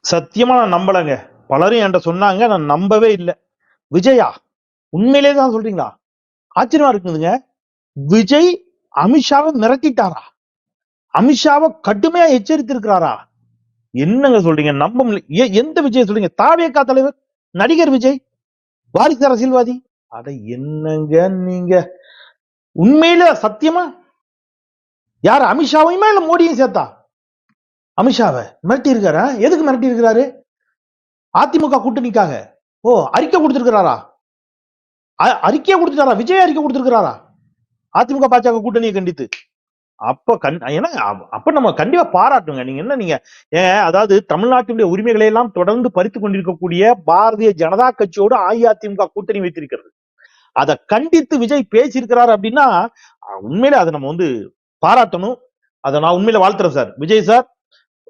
சத்தியமா நான் நம்பலங்க. பலரும் என்கிட்ட சொன்னாங்க. நான் நம்பவே இல்ல. விஜயா? உண்மையிலே தான் சொல்றீங்களா? ஆச்சரியமா இருக்குதுங்க. விஜய் அமித்ஷாவை மிரட்டிட்டாரா? அமித்ஷாவை கடுமையா எச்சரித்திருக்கிறாரா? என்னங்க சொல்றீங்க? நம்ப முடியல. எந்த விஜய் சொல்றீங்க? தாவேகா தலைவர், நடிகர் விஜய், வாரிசு அரசியல்வாதி. அட என்னங்க நீங்க? உண்மையில சத்தியமா? யார் அமித்ஷாவையுமா இல்ல மோடியும் சேர்த்தா? அமித்ஷாவை மிரட்டி இருக்காரா? எதுக்கு மிரட்டி இருக்கிறாரு? அதிமுக கூட்டணிக்காக. ஓ, அறிக்கை கொடுத்திருக்கிறாரா? அறிக்கையை கொடுத்துட்டாரா? விஜய் அறிக்கை கொடுத்திருக்கிறாரா? அதிமுக பாஜக கூட்டணியை கண்டித்து. அப்ப நம்ம கண்டிப்பா பாராட்டுங்க. நீங்க என்ன நீங்க அதாவது தமிழ்நாட்டினுடைய உரிமைகளை எல்லாம் தொடர்ந்து பறித்துக் கொண்டிருக்கக்கூடிய பாரதிய ஜனதா கட்சியோடு அஇஅதிமுக கூட்டணி வைத்திருக்கிறது. அதை கண்டித்து விஜய் பேசியிருக்கிறார் அப்படின்னா உண்மையிலே அதை நம்ம வந்து பாராட்டணும். அதை நான் உண்மையில வாழ்த்துறேன் சார். விஜய் சார்,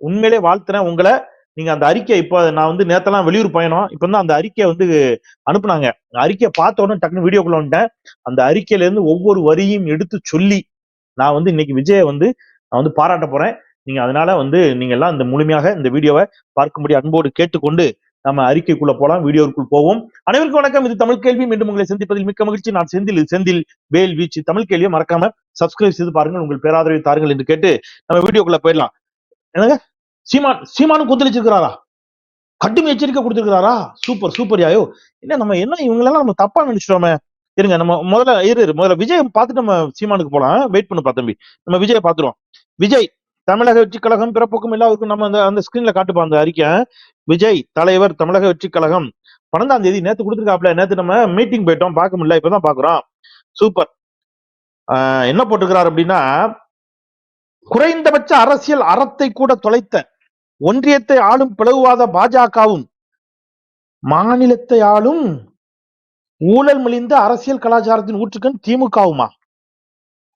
உண்மையிலே வாழ்த்துறேன் உங்களை. நீங்க அந்த அறிக்கை இப்ப நான் வந்து நேத்தெல்லாம் வெளியூர் பயணம், இப்ப தான் அந்த அறிக்கையை வந்து அனுப்புனாங்க. அறிக்கையை பார்த்த உடனே டக்குனு வீடியோக்குள்ள வந்துட்டேன். அந்த அறிக்கையில இருந்து ஒவ்வொரு வரியும் எடுத்து சொல்லி நான் வந்து இன்னைக்கு விஜயை வந்து நான் வந்து பாராட்ட போறேன். நீங்க அதனால வந்து நீங்க எல்லாம் இந்த முழுமையாக இந்த வீடியோவை பார்க்கும்படி அன்போடு கேட்டுக்கொண்டு நம்ம அறிக்கைக்குள்ள போலாம், வீடியோக்குள் போவோம். அனைவருக்கும் வணக்கம். இது தமிழ் கேள்வி. மீண்டும் உங்களை சந்திப்பதில் மிக்க மகிழ்ச்சி. நான் செந்தில் வேல் வீச்சு. தமிழ் கேள்வியை மறக்காம சப்ஸ்கிரைப் செய்து பாருங்கள், உங்கள் பேராதரவை தாருங்கள் என்று கேட்டு நம்ம வீடியோக்குள்ள போயிடலாம். என்னங்க, சீமானும் கொந்தளிச்சிருக்கிறாரா? கடும் எச்சரிக்கை கொடுத்திருக்கிறாரா? Super super யாயோ. என்ன இவங்களெல்லாம் நம்ம தப்பா நினைச்சிட்டோமே. இருங்க, நம்ம முதல்ல விஜய் பார்த்துட்டு நம்ம சீமானுக்கு போலாம். வெயிட் பண்ணு தம்பி. நம்ம விஜய் பார்த்துருவோம். விஜய் தமிழக வெற்றி கழகம் பிறப்புக்கும் எல்லாருக்கும் நம்ம அந்த ஸ்கிரீன்ல காட்டுப்பா அந்த அறிக்கை. விஜய் தலைவர் தமிழக வெற்றி கழகம் 12ஆம் தேதி நேத்து கொடுத்துருக்காப்ல. நேத்து நம்ம மீட்டிங் போயிட்டோம், பார்க்க முடியல, இப்பதான் பாக்குறோம். சூப்பர். என்ன போட்டுக்கிறார் அப்படின்னா, குறைந்தபட்ச அரசியல் அறத்தை கூட தொலைத்த ஒன்றியத்தை ஆளும் பிளவுவாத பாஜகவும் மாநிலத்தை ஆளும் ஊழல் மலிந்த அரசியல் கலாச்சாரத்தின் ஊற்றுக்கண் திமுகவுமா?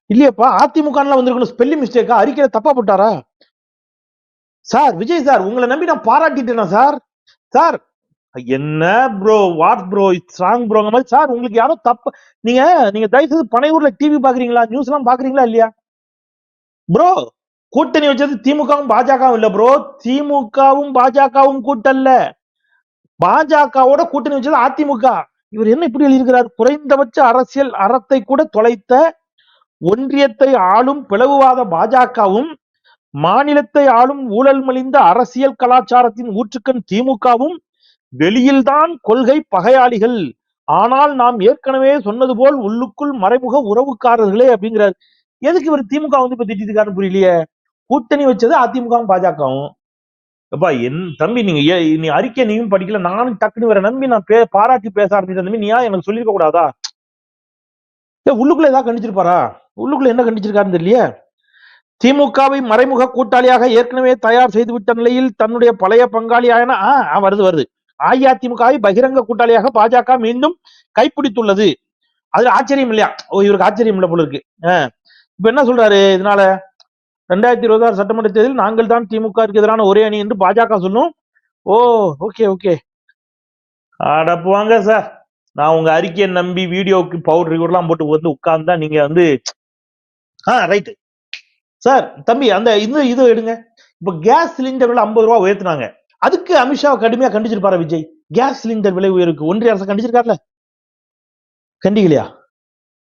இல்லையப்பா, அதிமுக வந்திருக்கணும். ஸ்பெல்லிங் மிஸ்டேக்கா? அறிக்கையில தப்பா போட்டாரா? சார் விஜய் சார், உங்களை நம்பி நான் பாராட்டிட்டேனா சார்? சார் என்ன bro, what bro, it's wrong ப்ரோங்க மாதிரி சார். உங்களுக்கு யாரோ தப்பு. நீங்க தயவு செய்து பனையூர்ல டிவி பாக்குறீங்களா? நியூஸ் எல்லாம் பாக்குறீங்களா இல்லையா ப்ரோ? கூட்டணி வச்சது திமுகவும் பாஜகவும் இல்ல ப்ரோ. திமுகவும் பாஜகவும் கூட்டல்ல, பாஜகவோட கூட்டணி வச்சது அதிமுக. இவர் என்ன இப்படி எழுதியிருக்கிறார்? குறைந்தபட்ச அரசியல் அறத்தை கூட தொலைத்த ஒன்றியத்தை ஆளும் பிளவுவாத பாஜகவும் மாநிலத்தை ஆளும் ஊழல் மலிந்த அரசியல் கலாச்சாரத்தின் ஊற்றுக்கண் திமுகவும் வெளியில்தான் கொள்கை பகையாளிகள், ஆனால் நாம் ஏற்கனவே சொன்னது போல் உள்ளுக்குள் மறைமுக உறவுக்காரர்களே அப்படிங்கிறார். எதுக்கு இவர் திமுக வந்து இப்ப திட்டிருக்காருன்னு புரியலையே. கூட்டணி வச்சது அதிமுகவும் பாஜகவும். அப்பா என் தம்பி, நீ அறிக்கை நீயும் படிக்கல, நானும் டக்குனு வர நம்பி நான் பாராட்டி பேச ஆரம்பிச்ச தம்பி, நீயா எனக்கு சொல்லிருக்க கூடாதா? உள்ளுக்குள்ள ஏதாவது கண்டிச்சிருப்பாரா? உள்ளுக்குள்ள என்ன கண்டிச்சிருக்காருன்னு தெரியலையே. திமுகவை மறைமுக கூட்டாளியாக ஏற்கனவே தயார் செய்துவிட்ட நிலையில் தன்னுடைய பழைய பங்காளியான வருது அஇஅதிமுகவை பகிரங்க கூட்டாளியாக பாஜக மீண்டும் கைப்பிடித்துள்ளது. அதுல ஆச்சரியம் இல்லையா? இவருக்கு ஆச்சரியம் இல்ல போல இருக்கு. இப்ப என்ன சொல்றாரு? இதனால 2026 சட்டமன்ற தேர்தலில் நாங்கள் தான் திமுகவுக்கு எதிரான ஒரே அணி என்று பாஜக சொல்லும். ஓ, ஓகே ஓகே. அடப்புவாங்க சார். நான் உங்க அறிக்கையை நம்பி வீடியோக்கு பவுடர் எல்லாம் போட்டு வந்து உட்கார்ந்தா நீங்க வந்து ரைட்டு சார். தம்பி அந்த இது எடுங்க. இப்ப கேஸ் சிலிண்டர் விலை 50 ரூபாய் உயர்த்தினாங்க. அதுக்கு அமித்ஷா கடுமையா கண்டிச்சிருப்பாரு விஜய். கேஸ் சிலிண்டர் விலை உயர்வுக்கு ஒன்றிய அரசு கண்டிச்சிருக்காருல? கண்டிக்கலையா?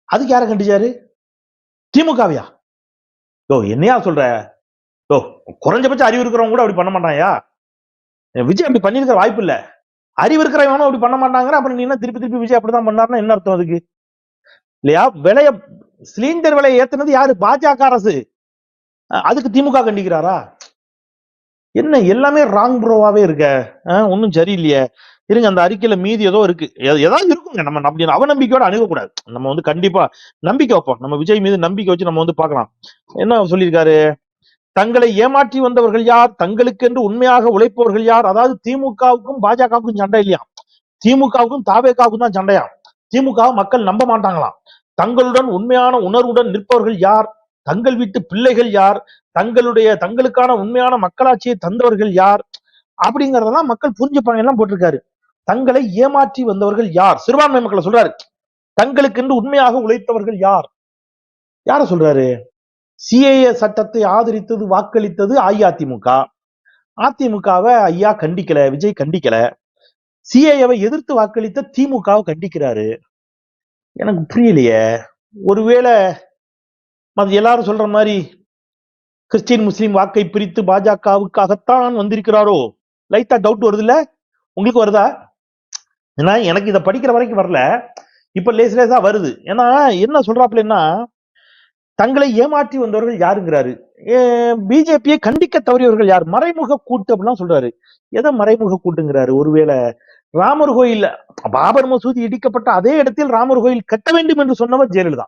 அதுக்கு யார கண்டிச்சாரு? திமுகவையா? என்னையா சொல்ற? குறைஞ்சபட்ச அறிவு இருக்கிறவங்க கூட அப்படி பண்ண மாட்டாயா? விஜய் அப்படி பண்ணிருக்கிற வாய்ப்பு இல்ல. அறிவு இருக்கிறவனும் அப்படி பண்ண மாட்டாங்க. அப்புறம் நீ என்ன திருப்பி விஜய் அப்படிதான் பண்ணாருன்னா என்ன அர்த்தம் அதுக்கு? இல்லையா? விலைய சிலிண்டர் விலையை ஏத்துனது யாரு? பாஜக அரசு. அதுக்கு திமுக கண்டிக்கிறாரா? என்ன எல்லாமே ராங் ப்ரோவாவே இருக்க. ஒன்னும் சரியில்லையே. இருங்க, அந்த அறிக்கையில மீதி ஏதோ இருக்கு, ஏதாவது இருக்குங்க. நம்ம அவநம்பிக்கையோட அணுகக்கூடாது. நம்ம வந்து கண்டிப்பா நம்பிக்கை வைப்போம். நம்ம விஜய் மீது நம்பிக்கை வச்சு நம்ம வந்து பார்க்கலாம். என்ன சொல்லியிருக்காரு? தங்களை ஏமாற்றி வந்தவர்கள் யார்? தங்களுக்கு என்று உண்மையாக உழைப்பவர்கள் யார்? அதாவது திமுகவுக்கும் பாஜகவுக்கும் சண்டை இல்லையா, திமுகவுக்கும் தாவேகாவுக்கும் தான் சண்டையா. திமுக மக்கள் நம்ப மாட்டாங்களாம். தங்களுடன் உண்மையான உணர்வுடன் நிற்பவர்கள் யார்? தங்கள் வீட்டு பிள்ளைகள் யார்? தங்களுக்கான உண்மையான மக்களாட்சியை தந்தவர்கள் யார்? அப்படிங்கறதெல்லாம் மக்கள் புரிஞ்சுப்பாங்க எல்லாம் போட்டிருக்காரு. தங்களை ஏமாற்றி வந்தவர்கள் யார்? சிறுபான்மை மக்களை சொல்றாரு. தங்களுக்கு என்று உண்மையாக உழைத்தவர்கள் யார்? யார சொல்றாரு? சிஏஏ சட்டத்தை ஆதரித்தது வாக்களித்தது அஇஅதிமுக. அதிமுகவை ஐயா கண்டிக்கல, விஜய் கண்டிக்கல. சிஏஏவை எதிர்த்து வாக்களித்த திமுகவை கண்டிக்கிறாரு. எனக்கு புரியலையே. ஒருவேளை எல்லாரும் சொல்ற மாதிரி கிறிஸ்டின் முஸ்லீம் வாக்கை பிரித்து பாஜகவுக்காகத்தான் வந்திருக்கிறாரோ? லைட்டா டவுட் வருது இல்ல? உங்களுக்கு வருதா? ஏன்னா எனக்கு இதை படிக்கிற வரைக்கும் வரல, இப்ப லேசா வருது. ஏன்னா என்ன சொல்றாப்புலன்னா, தங்களை ஏமாற்றி வந்தவர்கள் யாருங்கிறாரு. பிஜேபியை கண்டிக்க தவறியவர்கள் யார்? மறைமுக கூட்டு அப்படிலாம் சொல்றாரு. எதை மறைமுக கூட்டுங்கிறாரு? ஒருவேளை ராமர் கோயில், பாபர் மசூதி இடிக்கப்பட்ட அதே இடத்தில் ராமர் கோயில் கட்ட வேண்டும் என்று சொன்னவர் ஜெயலலிதா.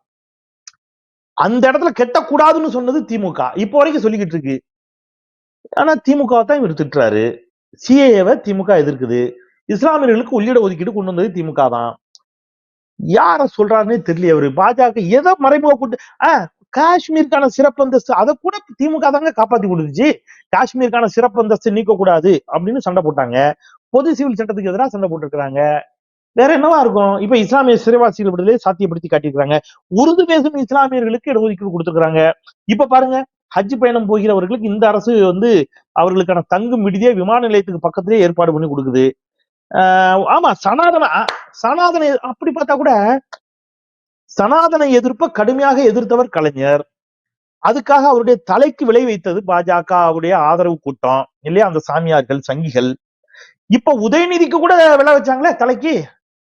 அந்த இடத்துல கெட்டக்கூடாதுன்னு சொன்னது திமுக. இப்போ வரைக்கும் சொல்லிக்கிட்டு இருக்கு. ஆனா திமுக தான் இவர் திட்டுறாரு. சிஏஏவை திமுக எதிர்க்குது. இஸ்லாமியர்களுக்கு உள்ளிட ஒதுக்கீடு கொண்டு வந்தது திமுக தான். யார சொல்றாருன்னே தெரியல. அவரு பாஜக எதை மறைமுக கூட்டு, காஷ்மீருக்கான சிறப்பு அந்தஸ்து அதை கூட திமுக தாங்க காப்பாத்தி கொடுத்துச்சு. காஷ்மீருக்கான சிறப்பு அந்தஸ்து நீக்க கூடாது அப்படின்னு சண்டை போட்டாங்க. பொது சிவில் சட்டத்துக்கு எதிராக சண்டை போட்டிருக்கிறாங்க. வேற என்னவா இருக்கும்? இப்ப இஸ்லாமிய சிறைவாசிகள் விடுதலை சாத்தியப்படுத்தி காட்டியிருக்காங்க. உருது பேசும் இஸ்லாமியர்களுக்கு இடஒதுக்கீடு கொடுத்திருக்காங்க. இப்ப பாருங்க, ஹஜ் பயணம் போகிறவர்களுக்கு இந்த அரசு அவர்களுக்கான தங்கும் விடுதியை விமான நிலையத்துக்கு பக்கத்திலே ஏற்பாடு பண்ணி கொடுக்குது. ஆமா, சனாதன அப்படி பார்த்தா கூட சனாதன எதிர்ப்பை கடுமையாக எதிர்த்தவர் கலைஞர். அதுக்காக அவருடைய தலைக்கு விளை வைத்தது பாஜகவுடைய ஆதரவு கூட்டம் இல்லையா, அந்த சாமியார்கள் சங்கிகள். இப்ப உதயநிதிக்கு கூட விளை வச்சாங்களே தலைக்கு.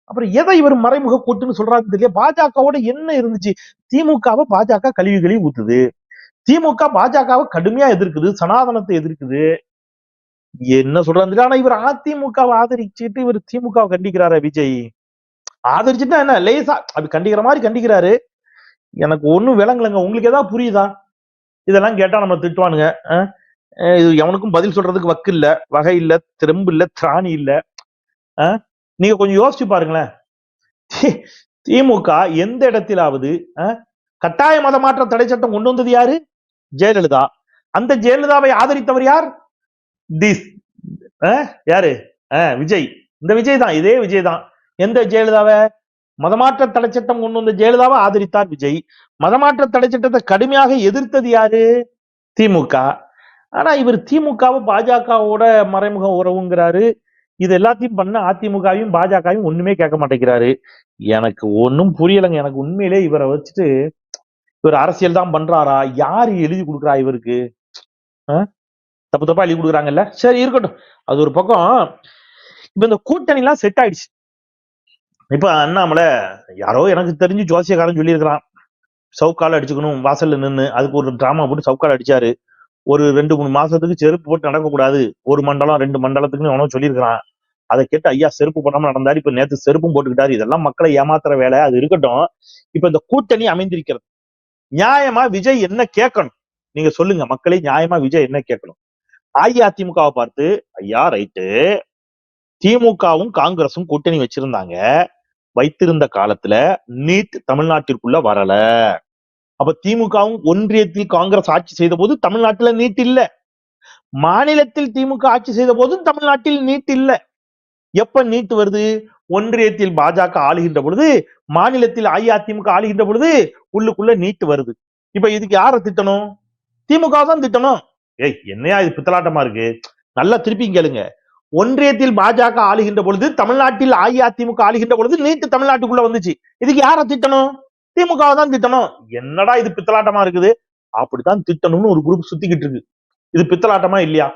அப்புறம் எதை இவர் மறைமுக கூட்டுன்னு சொல்றாருன்னு தெரியல. பாஜகவோட என்ன இருந்துச்சு? திமுகவை பாஜக கழுவி ஊத்துது. திமுக பாஜகவை கடுமையா எதிர்க்குது, சனாதனத்தை எதிர்க்குது. என்ன சொல்றாரு? ஆனா இவர் அதிமுகவை ஆதரிச்சுட்டு இவர் திமுகவை கண்டிக்கிறாரு. விஜய் ஆதரிச்சுட்டா என்ன, லேசா அப்படி கண்டிக்கிற மாதிரி கண்டிக்கிறாரு. எனக்கு ஒண்ணும் விளங்கலங்க. உங்களுக்கு ஏதாவது புரியுதா? இதெல்லாம் கேட்டா நம்ம திட்டுவானுங்க. இது எவனுக்கும் பதில் சொல்றதுக்கு வக்கு இல்ல, வகை இல்ல, திறம்பு இல்ல, திராணி இல்ல. நீங்க கொஞ்சம் யோசிச்சு பாருங்களேன். திமுக எந்த இடத்திலாவது கட்டாய மதமாற்ற தடை சட்டம் கொண்டு வந்தது யாரு? ஜெயலலிதா. அந்த ஜெயலலிதாவை ஆதரித்தவர் யார்? யாரு? விஜய். இந்த விஜய் தான், இதே விஜய் தான். எந்த ஜெயலலிதாவை? மதமாற்ற தடை சட்டம் கொண்டு வந்த ஜெயலலிதாவை ஆதரித்தார் விஜய். மதமாற்ற தடை சட்டத்தை கடுமையாக எதிர்த்தது யாரு? திமுக. ஆனா இவர் திமுகவை பாஜகவோட மறைமுக உறவுங்கிறாரு. இது எல்லாத்தையும் பண்ண அதிமுகவையும் பாஜகவையும் ஒண்ணுமே கேட்க மாட்டேங்கிறாரு. எனக்கு ஒன்னும் புரியலைங்க. எனக்கு உண்மையிலே இவரை வச்சுட்டு இவர் அரசியல் தான் பண்றாரா? யாரு எழுதி கொடுக்குறா இவருக்கு? தப்பு தப்பா எழுதி கொடுக்குறாங்கல்ல. சரி இருக்கட்டும், அது ஒரு பக்கம். இப்ப இந்த கூட்டணி எல்லாம் செட் ஆயிடுச்சு. இப்ப அண்ணாமலை யாரோ எனக்கு தெரிஞ்சு ஜோசியக்காரன் சொல்லி இருக்கிறான், சவுக்கால அடிச்சுக்கணும் வாசல்ல நின்று. அதுக்கு ஒரு டிராமா போட்டு சவுக்கால அடிச்சாரு. ஒரு 2-3 மாசத்துக்கு செருப்பு போட்டு நடக்கக்கூடாது, ஒரு மண்டலம் 2 மண்டலத்துக்குன்னு எவனோ சொல்லியிருக்கிறான். அதை கேட்டு ஐயா செருப்பு போடாம நடந்தாரு. இப்ப நேத்து செருப்பும் போட்டுக்கிட்டாரு. இதெல்லாம் மக்களை ஏமாத்துற வேலை. அது இருக்கட்டும். இப்ப இந்த கூட்டணி அமைந்திருக்கிறது. நியாயமா விஜய் என்ன கேட்கணும்? நீங்க சொல்லுங்க மக்களே, நியாயமா விஜய் என்ன கேட்கணும்? அஇஅதிமுகவை பார்த்து, ஐயா ரைட்டு, திமுகவும் காங்கிரசும் கூட்டணி வச்சிருந்தாங்க, வைத்திருந்த காலத்துல நீட் தமிழ்நாட்டிற்குள்ள வரல. அப்ப திமுகவும் ஒன்றியத்தில் காங்கிரஸ் ஆட்சி செய்த போது தமிழ்நாட்டுல நீட் இல்ல. மாநிலத்தில் திமுக ஆட்சி செய்த போதும் தமிழ்நாட்டில் நீட் இல்ல. எப்ப நீட் வருது? ஒன்றியத்தில் பாஜக ஆளுகின்ற பொழுது, மாநிலத்தில் அஇஅதிமுக ஆளுகின்ற பொழுது உள்ளுக்குள்ள நீட் வருது. இப்ப இதுக்கு யார திட்டணும்? திமுக தான் திட்டணும். என்னையா இது பித்தலாட்டமா இருக்கு? நல்லா திருப்பி கேளுங்க. ஒன்றியத்தில் பாஜக ஆளுகின்ற பொழுது, தமிழ்நாட்டில் அஇஅதிமுக ஆளுகின்ற பொழுது நீட் தமிழ்நாட்டுக்குள்ள வந்துச்சு. இதுக்கு யார திட்டணும்? திமுக தான் திட்டணும். என்னடா இது பித்தலாட்டமா இருக்குது? அப்படித்தான் திட்டணும்னு ஒரு குரூப் சுத்திக்கிட்டு இருக்கு. இது பித்தலாட்டமா இல்லையா?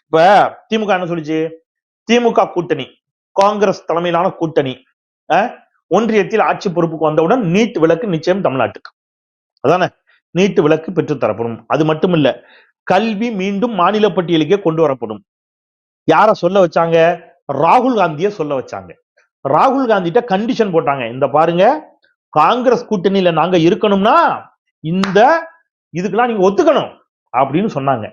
இப்ப திமுக என்ன சொல்லிச்சு? திமுக கூட்டணி, காங்கிரஸ் தலைமையிலான கூட்டணி ஒன்றியத்தில் ஆட்சி பொறுப்புக்கு வந்தவுடன் நீட் விலக்கு நிச்சயம் தமிழ்நாட்டுக்கு. அதானே? நீட் விலக்கு பெற்று தரப்படும். அது மட்டும் இல்ல, கல்வி மீண்டும் மாநில பட்டியலுக்கே கொண்டு வரப்படும். யார சொல்ல வச்சாங்க? ராகுல் காந்திய சொல்ல வச்சாங்க. ராகுல் காந்திட்ட கண்டிஷன் போட்டாங்க. இந்த பாருங்க, காங்கிரஸ் கூட்டணியில நாங்க இருக்கணும்னா இந்த இதுக்கெல்லாம் நீங்க ஒத்துக்கணும் அப்படின்னு சொன்னாங்க.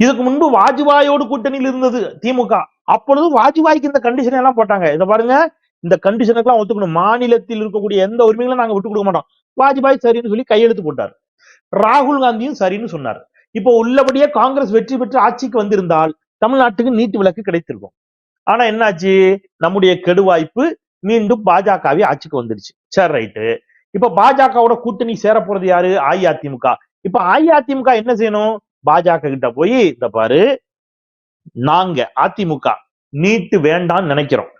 இதுக்கு முன்பு வாஜ்பாயோடு கூட்டணியில் இருந்தது திமுக. அப்பொழுது வாஜ்பாய்க்கு இந்த கண்டிஷன் எல்லாம் போட்டாங்க. இதை பாருங்க, இந்த கண்டிஷனுக்கு எல்லாம் ஒத்துக்கணும், மாநிலத்தில் இருக்கக்கூடிய எந்த உரிமைகளும் நாங்க விட்டு கொடுக்க மாட்டோம். வாஜ்பாய் சரின்னு சொல்லி கையெழுத்து போட்டார். ராகுல் காந்தியும் சரின்னு சொன்னார். இப்போ உள்ளபடியே காங்கிரஸ் வெற்றி பெற்று ஆட்சிக்கு வந்திருந்தால் தமிழ்நாட்டுக்கு நீட் விலக்கு கிடைத்திருக்கும். ஆனா என்னாச்சு? நம்முடைய கெடுவாய்ப்பு, மீண்டும் பாஜகவே ஆட்சிக்கு வந்துருச்சு. சரி ரைட்டு. இப்ப பாஜகவோட கூட்டணி சேர போறது யாரு? அஇஅதிமுக. இப்ப அஇஅதிமுக என்ன செய்யணும்? பாஜக கிட்ட போய், இந்த பாரு, நாங்க அதிமுக நீட்டு வேண்டாம்னு நினைக்கிறோம்.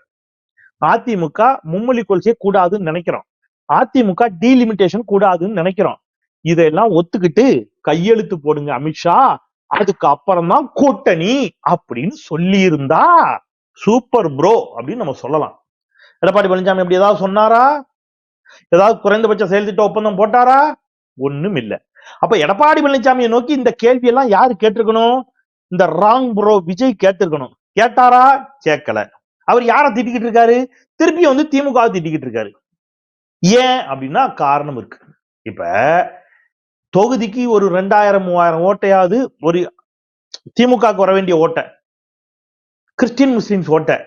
அதிமுக மும்மொழி கொள்கையை கூடாதுன்னு நினைக்கிறோம். அதிமுக டீலிமிட்டேஷன் கூடாதுன்னு நினைக்கிறோம். இதெல்லாம் ஒத்துக்கிட்டு கையெழுத்து போடுங்க அமித்ஷா, அதுக்கு அப்புறம் தான் கூட்டணி அப்படின்னு சொல்லி இருந்தா சூப்பர் ப்ரோ அப்படின்னு நம்ம சொல்லலாம். எடப்பாடி பழனிசாமி அப்படி ஏதாவது சொன்னாரா? ஏதாவது குறைந்தபட்ச செயல் திட்ட ஒப்பந்தம் போட்டாரா? ஒண்ணும் இல்ல. அப்ப எடப்பாடி பழனிசாமியை நோக்கி இந்த கேள்வி எல்லாம் யாரு கேட்டிருக்கணும்? இந்த ராங் ப்ரோ விஜய் கேட்டிருக்கணும். கேட்டாரா? கேட்கல. அவர் யாரை திட்டிக்கிட்டு இருக்காரு? திருப்பி வந்து திமுக திட்டிக்கிட்டு இருக்காரு. ஏன் அப்படின்னா காரணம் இருக்கு. இப்ப தொகுதிக்கு ஒரு 2000-3000 ஓட்டையாவது ஒரு திமுக வர வேண்டிய ஓட்டை, கிறிஸ்டின் முஸ்லிம்ஸ் ஓட்டை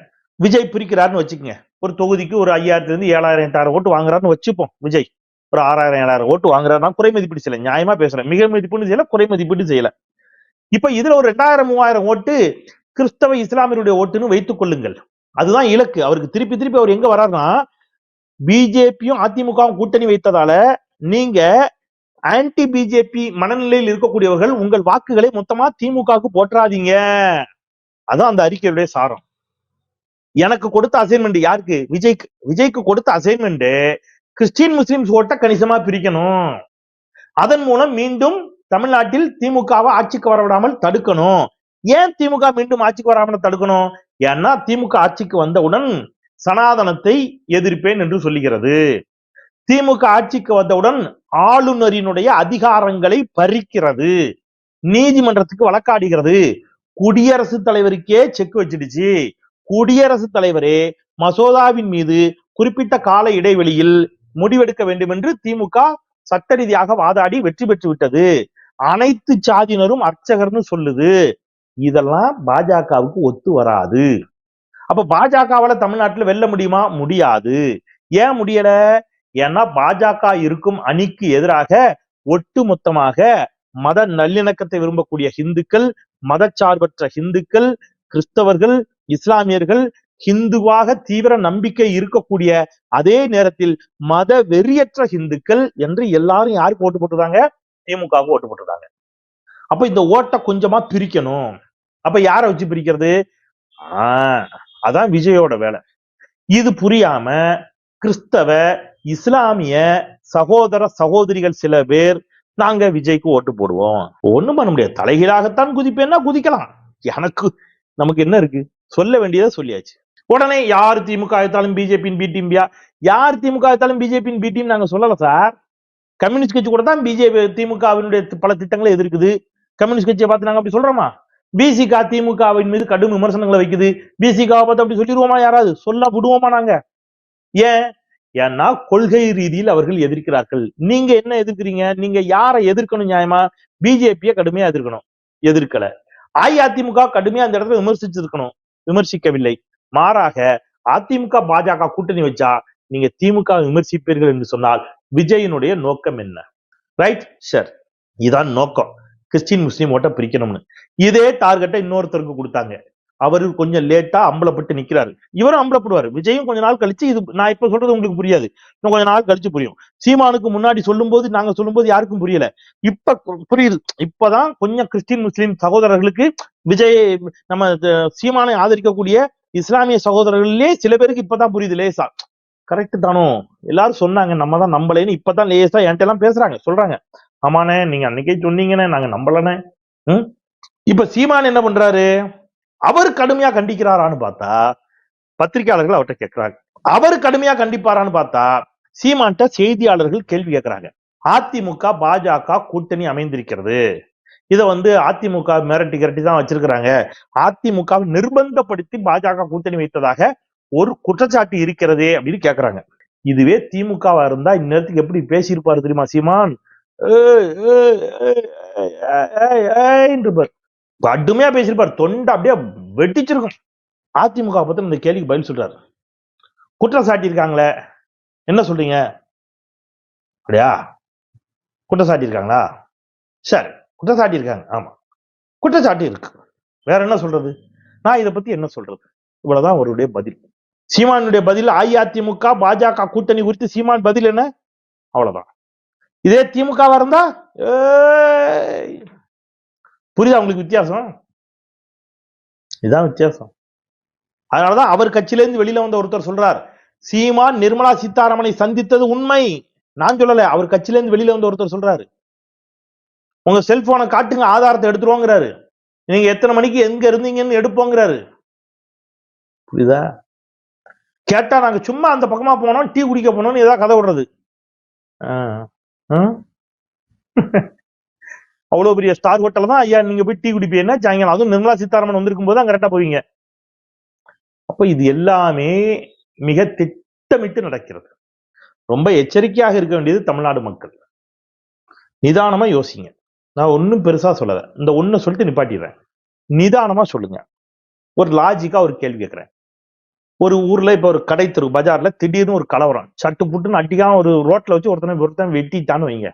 விஜய் பிரிக்கிறாருன்னு வச்சுக்கோங்க. ஒரு தொகுதிக்கு ஒரு 5000 இருந்து 7000 8000 ஓட்டு வாங்குறாருன்னு வச்சுப்போம். விஜய் ஒரு 6000 7000 ஓட்டு வாங்குறாருன்னா குறை மதிப்பீடு செய்யல, நியாயமா பேசுறேன். மிக மதிப்பீடு செய்யல, குறை மதிப்பீடு செய்யல. இப்ப இதுல ஒரு 2000-3000 ஓட்டு கிறிஸ்தவ இஸ்லாமியருடைய ஓட்டுன்னு வைத்துக் கொள்ளுங்கள். அதுதான் இலக்கு. அவருக்கு திருப்பி திருப்பி அவர் எங்க வர்றாருன்னா, பிஜேபியும் அதிமுகவும் கூட்டணி வைத்ததால நீங்க ஆன்டி பிஜேபி மனநிலையில் இருக்கக்கூடியவர்கள் உங்கள் வாக்குகளை மொத்தமா திமுகவுக்கு போற்றாதீங்க. அதான் அந்த அறிக்கையுடைய சாரம். எனக்கு கொடுத்த அசைன்மெண்ட் யாருக்கு? விஜய்க்கு. விஜய்க்கு கொடுத்த அசைன்மெண்ட் கிறிஸ்டின் முஸ்லிம்ஸ் ஓட்ட கணிசமா பிரிக்கணும். அதன் மூலம் மீண்டும் தமிழ்நாட்டில் திமுகவை ஆட்சிக்கு வரவிடாமல் தடுக்கணும். ஏன் திமுக மீண்டும் ஆட்சிக்கு வராமல் தடுக்கணும்? ஏன்னா திமுக ஆட்சிக்கு வந்தவுடன் சனாதனத்தை எதிர்ப்பேன் என்று சொல்லுகிறது. திமுக ஆட்சிக்கு வந்தவுடன் ஆளுநரினுடைய அதிகாரங்களை பறிக்கிறது, நீதிமன்றத்துக்கு வழக்காடுகிறது. குடியரசுத் தலைவருக்கே செக் வச்சிடுச்சு. குடியரசுத் தலைவரே மசோதாவின் மீது குறிப்பிட்ட கால இடைவெளியில் முடிவெடுக்க வேண்டும் என்று திமுக சட்ட ரீதியாக வாதாடி வெற்றி பெற்று விட்டது. அனைத்து சாதியினரும் அர்ச்சகர்னு சொல்லுது. இதெல்லாம் பாஜகவுக்கு ஒத்து வராது. அப்ப பாஜகவால தமிழ்நாட்டில் வெல்ல முடியுமா? முடியாது. ஏன் முடியல? ஏன்னா பாஜக இருக்கும் அணிக்கு எதிராக ஒட்டுமொத்தமாக மத நல்லிணக்கத்தை விரும்பக்கூடிய இந்துக்கள், மதச்சார்பற்ற இந்துக்கள், கிறிஸ்தவர்கள், இஸ்லாமியர்கள், ஹிந்துவாக தீவிர நம்பிக்கை இருக்கக்கூடிய அதே நேரத்தில் மத வெறியற்ற இந்துக்கள் என்று எல்லாரும் யாருக்கு ஓட்டு போட்டுருக்காங்க? திமுகவுக்கு ஓட்டு போட்டுருக்காங்க. அப்ப இந்த ஓட்டை கொஞ்சமா பிரிக்கணும். அப்ப யாரை வச்சு பிரிக்கிறது? அதான் விஜயோட வேலை. இது புரியாம கிறிஸ்தவ இஸ்லாமிய சகோதர சகோதரிகள் சில பேர் நாங்க விஜய்க்கு ஓட்டு போடுவோம், ஒண்ணும் பண்ண முடியாது, தலைகீழாகத்தான் குதிப்பேன்னா குதிக்கலாம், எனக்கு நமக்கு என்ன இருக்கு, சொல்ல வேண்டியதை சொல்லியாச்சு. உடனே யார் திமுக ஆயத்தாலும் பிஜேபியின் பி டீம்பியா? யார் திமுக ஆயத்தாலும் பிஜேபியின் பி டீம் நாங்க சொல்லல சார். கம்யூனிஸ்ட் கட்சி கூட தான் பிஜேபி திமுகவினுடைய பல திட்டங்களை எதிர்க்குது. கம்யூனிஸ்ட் கட்சியை பார்த்து நாங்க அப்படி சொல்றோமா? பிசிக திமுகவின் மீது கடும் விமர்சனங்களை வைக்குது. பிசிகாவை பார்த்து அப்படி சொல்லிடுவோமா? யாராவது சொல்ல விடுவோமா நாங்க? ஏன்? ஏன்னா கொள்கை ரீதியில் அவர்கள் எதிர்க்கிறார்கள். நீங்க என்ன எதிர்க்கிறீங்க? நீங்க யாரை எதிர்க்கணும்? நியாயமா பிஜேபியை கடுமையா எதிர்க்கணும், எதிர்க்கல. அஇஅதிமுக கடுமையா அந்த இடத்துல விமர்சிச்சிருக்கணும், விமர்சிக்கவில்லை. மாறாக அதிமுக பாஜக கூட்டணி வச்சா நீங்க திமுக விமர்சிப்பீர்கள் என்று சொன்னால் விஜயனுடைய நோக்கம் என்ன? ரைட் சார், இதான் நோக்கம், கிறிஸ்டின் முஸ்லீம் ஓட்ட பிரிக்கணும்னு. இதே டார்கெட்டை இன்னொருத்தருக்கு கொடுத்தாங்க. அவரு கொஞ்சம் லேட்டா அம்பலப்பட்டு நிக்கிறாரு. இவரும் அம்பலப்படுவாரு. விஜயும் கொஞ்ச நாள் கழிச்சு, இது நான் இப்ப சொல்றது உங்களுக்கு புரியாது, இன்னும் கொஞ்ச நாள் கழிச்சு புரியும். சீமானுக்கு முன்னாடி சொல்லும் போது, நாங்க சொல்லும் போது யாருக்கும் புரியல, இப்ப புரியுது. இப்பதான் கொஞ்சம் கிறிஸ்டின் முஸ்லீம் சகோதரர்களுக்கு விஜய், நம்ம சீமானை ஆதரிக்கக்கூடிய இஸ்லாமிய சகோதரர்களே சில பேருக்கு இப்பதான் புரியுது லேசா. கரெக்ட் தானோ? எல்லாரும் சொன்னாங்க, நம்ம தான் நம்பலேன்னு இப்பதான் லேசா என்கிட்ட எல்லாம் பேசுறாங்க, சொல்றாங்க, ஆமாண்ணே நீங்க அன்னைக்கே சொன்னீங்கன்னு நாங்க நம்பலனே. இப்ப சீமான் என்ன பண்றாரு? அவர் கடுமையா கண்டிக்கிறாரான்னு பார்த்தா பத்திரிகையாளர்கள் அவர்கிட்ட கேட்கிறாங்க. அவர் கடுமையா கண்டிப்பாரான்னு பார்த்தா சீமான்ட்ட செய்தியாளர்கள் கேள்வி கேட்கிறாங்க. அதிமுக பாஜக கூட்டணி அமைந்திருக்கிறது, இதை வந்து அதிமுக மிரட்டி தான் வச்சிருக்கிறாங்க, அதிமுக நிர்பந்தப்படுத்தி பாஜக கூட்டணி வைத்ததாக ஒரு குற்றச்சாட்டு இருக்கிறதே அப்படின்னு கேட்கிறாங்க. இதுவே திமுகவா இருந்தா இந்நேரத்துக்கு எப்படி பேசியிருப்பாரு தெரியுமா சீமான்? கடுமையா பேசியிருப்பார், தொண்டை அப்படியே வெட்டிச்சிருக்கும். அதிமுக பத்தி இந்த கேள்விக்கு பதில் சொல்றாரு. குற்றம் சாட்டி இருக்காங்களே, என்ன சொல்றீங்க? அப்படியா, குற்றம் சாட்டி இருக்காங்களா? சரி, குற்றம் சாட்டி இருக்காங்க, ஆமா குற்றச்சாட்டு இருக்கு, வேற என்ன சொல்றது? நான் இதை பத்தி என்ன சொல்றது? இவ்வளவுதான் அவருடைய பதில். சீமானுடைய பதில் அஇஅதிமுக பாஜக கூட்டணி குறித்து சீமான் பதில் என்ன? அவ்வளவுதான். இதே திமுகவா இருந்தா புரியுதா உங்களுக்கு வித்தியாசம்? இதுதான் வித்தியாசம். அதனாலதான் அவர் கட்சியிலிருந்து வெளியில வந்த ஒருத்தர் சொல்றார், சீமான் நிர்மலா சீதாராமனை சந்தித்தது உண்மை. நான் சொல்லல, அவர் கட்சியிலிருந்து வெளியில வந்த ஒருத்தர் சொல்றாரு. உங்க செல்போனை காட்டுங்க, ஆதாரத்தை எடுத்துருவோங்கிறாரு. நீங்க எத்தனை மணிக்கு எங்க இருந்தீங்கன்னு எடுப்போங்கிறாரு. புரியுதா? கேட்டா நாங்க சும்மா அந்த பக்கமா போனோம், டீ குடிக்க போனோம்னு ஏதாவது கதை விடுறது. அவ்வளவு பெரிய ஸ்டார் ஹோட்டல் தான் ஐயா நீங்க போய் டீ குடிப்பீங்க சாயங்காலம், அதுவும் நிர்மலா சீதாராமன் வந்திருக்கும் போது கரெக்டா போவீங்க. அப்ப இது எல்லாமே மிக திட்டமிட்டு நடக்கிறது. ரொம்ப எச்சரிக்கையாக இருக்க வேண்டியது தமிழ்நாடு மக்கள். நிதானமா யோசிங்க. நான் ஒன்னும் பெருசா சொல்லல, இந்த ஒண்ணு சொல்லிட்டு நிப்பாட்டிடுறேன். நிதானமா சொல்லுங்க. ஒரு லாஜிக்கா ஒரு கேள்வி கேட்கிறேன். ஒரு ஊர்ல இப்ப ஒரு கடை தெரு பஜார்ல திடீர்னு ஒரு கலவரம், சட்டு புட்டுன்னு அடிக்காம ஒரு ரோட்ல வச்சு ஒருத்தன் வெட்டிட்டான்னு வைங்க.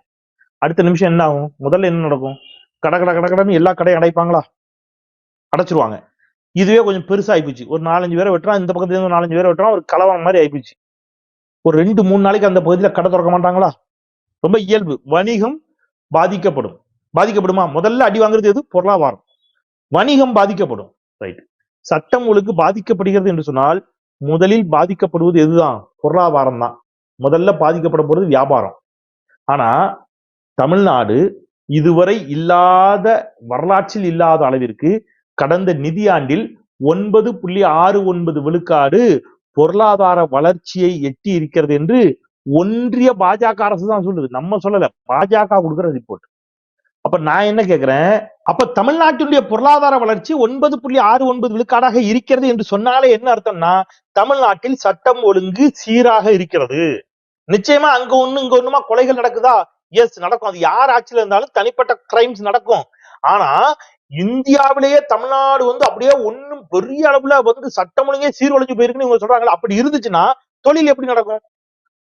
அடுத்த நிமிஷம் என்ன ஆகும்? முதல்ல என்ன நடக்கும்? கடன்னு எல்லா கடையும் அடைப்பாங்களா? அடைச்சிருவாங்க. இதுவே கொஞ்சம் பெருசா ஆயிப்போச்சு, ஒரு 4-5 பேரை வெட்டுறான், இந்த பக்கத்துல இருந்து 4-5 பேரை வெட்டுறான், ஒரு கலவரம் மாதிரி ஆயிப்போச்சு. ஒரு 2-3 நாளைக்கு அந்த பகுதியில கடை திறக்க மாட்டாங்களா? ரொம்ப இயல்பு. வணிகம் பாதிக்கப்படும். பாதிக்கப்படுமா? முதல்ல அடி வாங்குறது எது? பொருளாதாரம். வணிகம் பாதிக்கப்படும். ரைட். சட்டம் ஒழுங்கு பாதிக்கப்படுகிறது என்று சொன்னால் முதலில் பாதிக்கப்படுவது எதுதான்? பொருளாதாரம் தான். முதல்ல பாதிக்கப்பட போறது வியாபாரம். ஆனா தமிழ்நாடு இதுவரை இல்லாத, வரலாற்றில் இல்லாத அளவிற்கு கடந்த நிதியாண்டில் 9.69 விழுக்காடு பொருளாதார வளர்ச்சியை எட்டி இருக்கிறது என்று ஒன்றிய பாஜக அரசு தான் சொல்லுது. நம்ம சொல்லல, பாஜக கொடுக்கிற ரிப்போர்ட். அப்ப நான் என்ன கேட்கிறேன், அப்ப தமிழ்நாட்டினுடைய பொருளாதார வளர்ச்சி 9.69 விழுக்காடாக இருக்கிறது என்று சொன்னாலே என்ன அர்த்தம்னா, தமிழ்நாட்டில் சட்டம் ஒழுங்கு சீராக இருக்கிறது. நிச்சயமா அங்க ஒண்ணு இங்க ஒண்ணுமா கொலைகள் நடக்குதா? எஸ், நடக்கும். அது யார் ஆட்சியில இருந்தாலும் தனிப்பட்ட கிரைம்ஸ் நடக்கும். ஆனா இந்தியாவிலேயே தமிழ்நாடு அப்படியே ஒண்ணும் பெரிய அளவுல சட்டம் ஒழுங்கே சீர்குலைஞ்சு போயிருக்குன்னு இவங்க சொல்றாங்களா? அப்படி இருந்துச்சுன்னா தொழில் எப்படி நடக்கும்?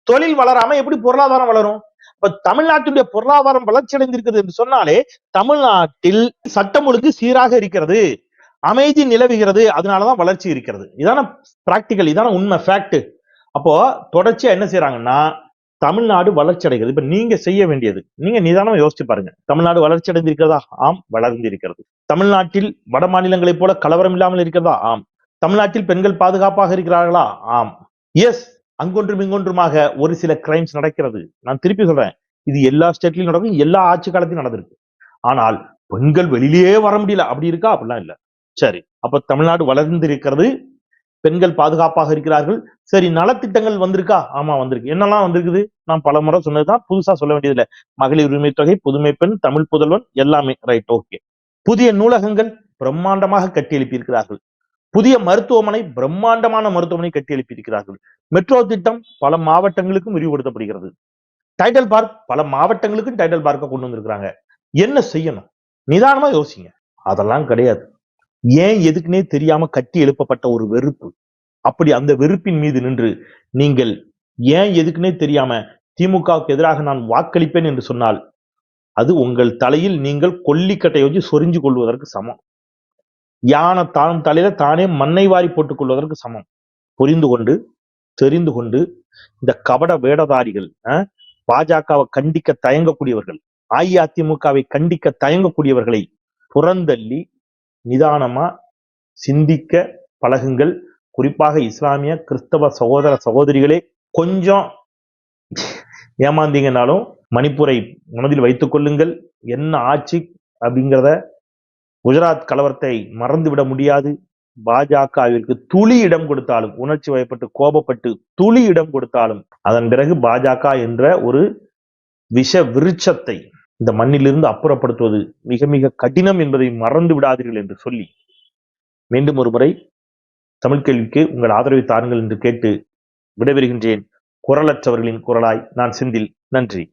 தொழில் வளராம எப்படி பொருளாதாரம் வளரும்? இப்ப தமிழ்நாட்டுடைய பொருளாதாரம் வளர்ச்சி அடைந்திருக்கிறது என்று சொன்னாலே தமிழ்நாட்டில் சட்டம் ஒழுங்கு சீராக இருக்கிறது, அமைதி நிலவுகிறது, அதனாலதான் வளர்ச்சி இருக்கிறது. இதான பிராக்டிகல், இதான உண்மை, ஃபேக்ட். அப்போ தொடர்ச்சியா என்ன செய்யறாங்கன்னா தமிழ்நாடு வளர்ச்சி அடைகிறது. இப்ப நீங்க செய்ய வேண்டியது, நீங்க நிதானமா யோசிச்சு பாருங்க. தமிழ்நாடு வளர்ச்சி அடைந்திருக்கிறதா? ஆம், வளர்ந்து இருக்கிறது. தமிழ்நாட்டில் வட மாநிலங்களைப் போல கலவரம் இல்லாமல் இருக்கிறதா? ஆம். தமிழ்நாட்டில் பெண்கள் பாதுகாப்பாக இருக்கிறார்களா? ஆம். எஸ், அங்கொன்றும் இங்கொன்றுமாக ஒரு சில கிரைம்ஸ் நடக்கிறது. நான் திருப்பி சொல்றேன், இது எல்லா ஸ்டேட்லயும் நடக்கும், எல்லா ஆட்சி காலத்திலும் நடந்திருக்கு. ஆனால் பெண்கள் வெளியிலேயே வர முடியல, அப்படி இருக்கா? அப்படிலாம் இல்ல. சரி, அப்ப தமிழ்நாடு வளர்ந்து இருக்கிறது, பெண்கள் பாதுகாப்பாக இருக்கிறார்கள். சரி, நலத்திட்டங்கள் வந்திருக்கா? ஆமா, வந்திருக்கு. என்னெல்லாம் வந்திருக்குது? நான் பல முறை சொன்னதுதான், புதுசா சொல்ல வேண்டியதில்லை. மகளிர் உரிமை தொகை, புதுமை பெண், தமிழ் புதல்வன், எல்லாமே ரைட், ஓகே. புதிய நூலகங்கள் பிரம்மாண்டமாக கட்டி எழுப்பியிருக்கிறார்கள். புதிய மருத்துவமனை, பிரம்மாண்டமான மருத்துவமனை கட்டி எழுப்பியிருக்கிறார்கள். மெட்ரோ திட்டம் பல மாவட்டங்களுக்கும் விரிவுபடுத்தப்படுகிறது. டைடல் பார்க் பல மாவட்டங்களுக்கும் டைடல் பார்க்க கொண்டு வந்திருக்கிறாங்க. என்ன செய்யணும்? நிதானமா யோசிங்க. அதெல்லாம் கிடையாது. ஏன் எதுக்குன்னே தெரியாம கட்டி எழுப்பப்பட்ட ஒரு வெறுப்பு. அப்படி அந்த வெறுப்பின் மீது நின்று நீங்கள் ஏன் எதுக்குன்னே தெரியாம திமுகவுக்கு எதிராக நான் வாக்களிப்பேன் என்று சொன்னால் அது உங்கள் தலையில் நீங்கள் கொல்லிக்கட்டை வச்சு சொரிஞ்சு கொள்வதற்கு சமம். யானை தான் தலையில தானே மண்ணை வாரி போட்டுக் கொள்வதற்கு சமம். புரிந்து கொண்டு, தெரிந்து கொண்டு, இந்த கபட வேடதாரிகள், பாஜகவை கண்டிக்க தயங்கக்கூடியவர்கள், அஇஅதிமுகவை கண்டிக்க தயங்கக்கூடியவர்களை புறந்தள்ளி நிதானமா சிந்திக்க பழகுங்கள். குறிப்பாக இஸ்லாமிய கிறிஸ்தவ சகோதர சகோதரிகளே, கொஞ்சம் ஏமாந்தீங்கன்னாலும் மணிப்பூரை மனதில் வைத்துக் கொள்ளுங்கள். என்ன ஆட்சி அப்படிங்கிறத, குஜராத் கலவரத்தை மறந்துவிட முடியாது. பாஜகவிற்கு துளி இடம் கொடுத்தாலும், உணர்ச்சி வயப்பட்டு கோபப்பட்டு துளி இடம் கொடுத்தாலும், அதன் பிறகு பாஜக என்ற ஒரு விஷ விருட்சத்தை இந்த மண்ணிலிருந்து அப்புறப்படுத்துவது மிக மிக கடினம் என்பதை மறந்து விடாதீர்கள் என்று சொல்லி, மீண்டும் ஒரு முறை தமிழ் கேள்விக்கு உங்கள் ஆதரவை தாருங்கள் என்று கேட்டு விடைபெறுகின்றேன். குரலற்றவர்களின் குரலாய் நான் செந்தில். நன்றி.